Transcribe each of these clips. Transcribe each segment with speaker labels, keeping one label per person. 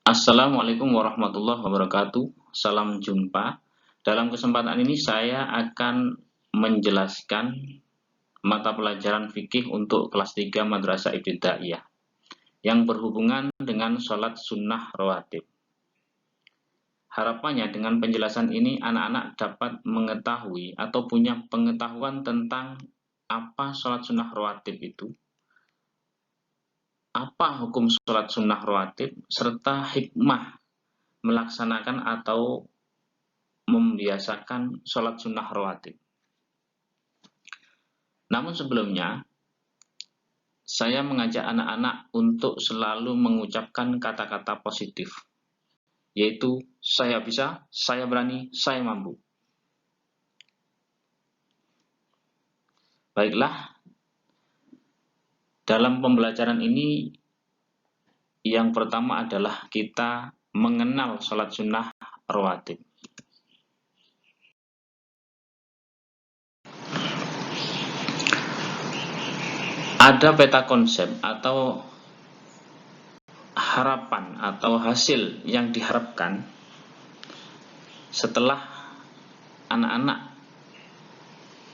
Speaker 1: Assalamualaikum warahmatullahi wabarakatuh. Salam jumpa. Dalam kesempatan ini saya akan menjelaskan mata pelajaran fikih untuk kelas 3 Madrasah Ibtidaiyah yang berhubungan dengan sholat sunnah rawatib. Harapannya dengan penjelasan ini anak-anak dapat mengetahui atau punya pengetahuan tentang apa sholat sunnah rawatib itu, apa hukum sholat sunnah rawatib, serta hikmah melaksanakan atau membiasakan sholat sunnah rawatib. Namun sebelumnya, saya mengajak anak-anak untuk selalu mengucapkan kata-kata positif, yaitu saya bisa, saya berani, saya mampu. Baiklah, dalam pembelajaran ini yang pertama adalah kita mengenal sholat sunnah rawatib. Ada peta konsep atau harapan atau hasil yang diharapkan setelah anak-anak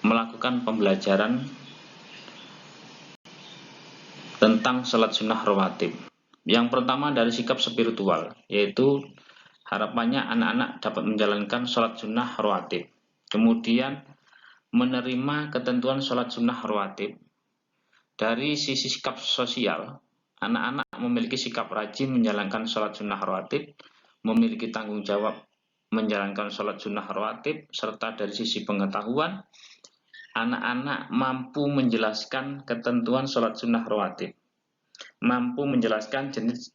Speaker 1: melakukan pembelajaran tentang sholat sunnah rawatib. Yang pertama dari sikap spiritual, yaitu harapannya anak-anak dapat menjalankan sholat sunnah rawatib. Kemudian menerima ketentuan sholat sunnah rawatib. Dari sisi sikap sosial, anak-anak memiliki sikap rajin menjalankan sholat sunnah rawatib, memiliki tanggung jawab menjalankan sholat sunnah rawatib, serta dari sisi pengetahuan, anak-anak mampu menjelaskan ketentuan sholat sunnah rawatib, mampu menjelaskan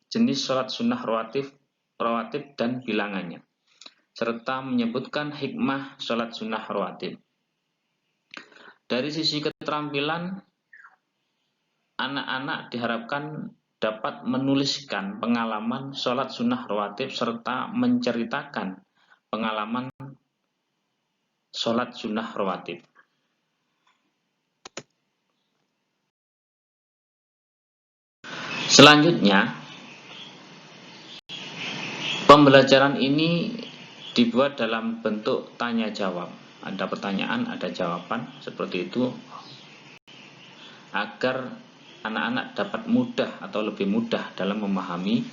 Speaker 1: jenis sholat sunnah rawatib dan bilangannya, serta menyebutkan hikmah sholat sunnah rawatib. Dari sisi keterampilan, anak-anak diharapkan dapat menuliskan pengalaman sholat sunnah rawatib serta menceritakan pengalaman sholat sunnah rawatib. Selanjutnya, pembelajaran ini dibuat dalam bentuk tanya jawab. Ada pertanyaan, ada jawaban, seperti itu, agar anak-anak dapat mudah atau lebih mudah dalam memahami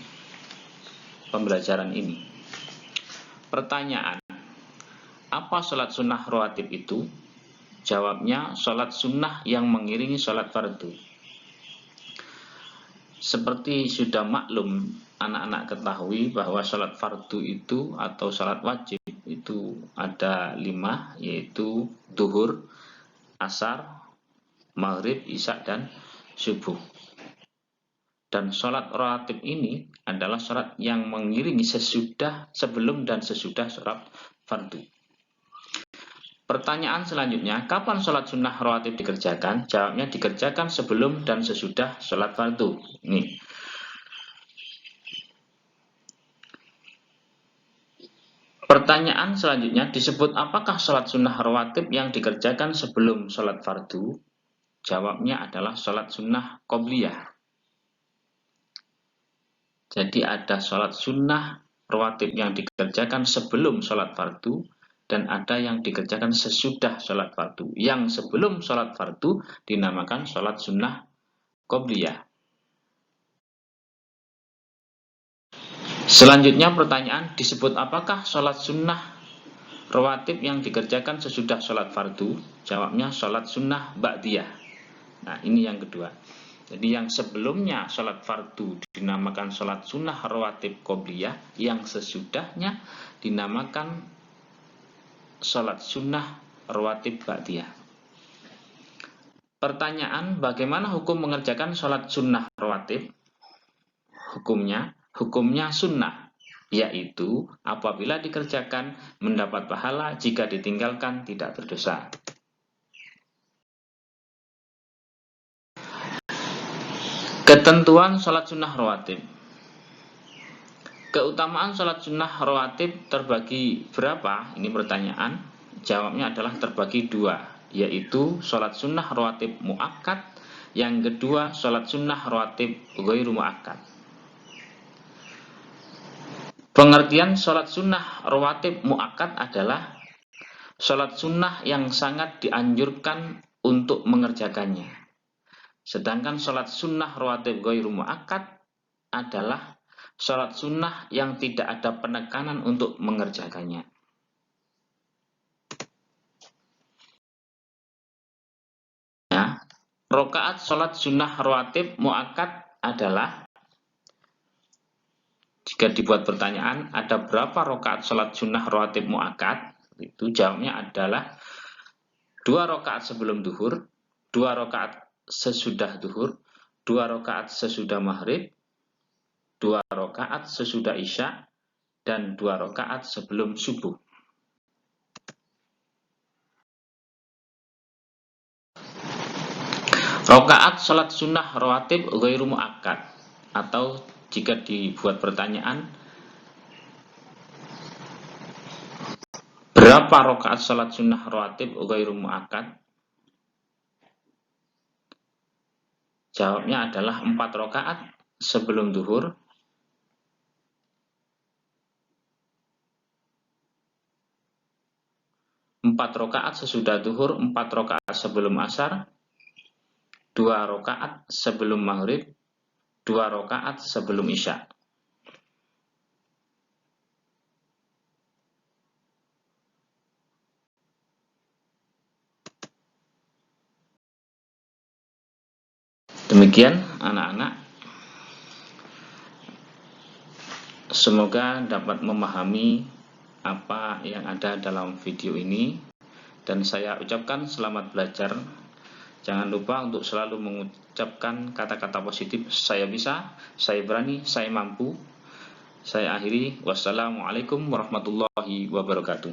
Speaker 1: pembelajaran ini. Pertanyaan, apa sholat sunnah rawatib itu? Jawabnya, sholat sunnah yang mengiringi sholat fardu. Seperti sudah maklum, anak-anak ketahui bahwa sholat fardu itu atau sholat wajib itu ada 5, yaitu duhur, asar, maghrib, isya, dan subuh. Dan sholat rawatib ini adalah sholat yang mengiringi sebelum dan sesudah sholat fardu. Pertanyaan selanjutnya, kapan sholat sunnah rawatib dikerjakan? Jawabnya, dikerjakan sebelum dan sesudah sholat fardu. Ini. Pertanyaan selanjutnya, disebut apakah sholat sunnah rawatib yang dikerjakan sebelum sholat fardu? Jawabnya adalah sholat sunnah qobliyah. Jadi ada sholat sunnah rawatib yang dikerjakan sebelum sholat fardu, dan ada yang dikerjakan sesudah sholat fardu. Yang sebelum sholat fardu dinamakan sholat sunnah qobliyah. Selanjutnya pertanyaan, disebut apakah sholat sunnah rawatib yang dikerjakan sesudah sholat fardu? Jawabnya sholat sunnah ba'diyah. Nah, ini yang kedua. Jadi yang sebelumnya sholat fardu dinamakan sholat sunnah rawatib qobliyah, yang sesudahnya dinamakan sholat sunnah rawatib ba'diyah. Pertanyaan, bagaimana hukum mengerjakan sholat sunnah rawatib? Hukumnya sunnah, yaitu apabila dikerjakan mendapat pahala, jika ditinggalkan tidak berdosa. Ketentuan sholat sunnah rawatib. Keutamaan sholat sunnah rawatib terbagi berapa? Ini pertanyaan. Jawabnya adalah terbagi 2, yaitu sholat sunnah rawatib muakkad, yang kedua sholat sunnah rawatib ghairu muakkad. Pengertian sholat sunnah rawatib muakkad adalah sholat sunnah yang sangat dianjurkan untuk mengerjakannya. Sedangkan sholat sunnah rawatib ghairu muakkad adalah sholat sunnah yang tidak ada penekanan untuk mengerjakannya. Rakaat sholat sunnah rawatib muakkad adalah, jika dibuat pertanyaan, ada berapa rakaat sholat sunnah rawatib muakkad? Itu jawabnya adalah 2 rakaat sebelum duhur, 2 rakaat sesudah duhur, 2 rakaat sesudah maghrib, 2 rakaat sesudah isya, dan 2 rakaat sebelum subuh. Rakaat sholat sunnah rawatib ghairu muakkad, atau jika dibuat pertanyaan, berapa rakaat sholat sunnah rawatib ghairu muakkad? Jawabnya adalah 4 rakaat sebelum duhur, 4 rakaat sesudah duhur, 4 rakaat sebelum asar, 2 rakaat sebelum maghrib, 2 rakaat sebelum isya. Demikian anak-anak. Semoga dapat memahami apa yang ada dalam video ini, dan saya ucapkan selamat belajar. Jangan lupa untuk selalu mengucapkan kata-kata positif. Saya bisa, saya berani, saya mampu. Saya akhiri. Wassalamualaikum warahmatullahi wabarakatuh.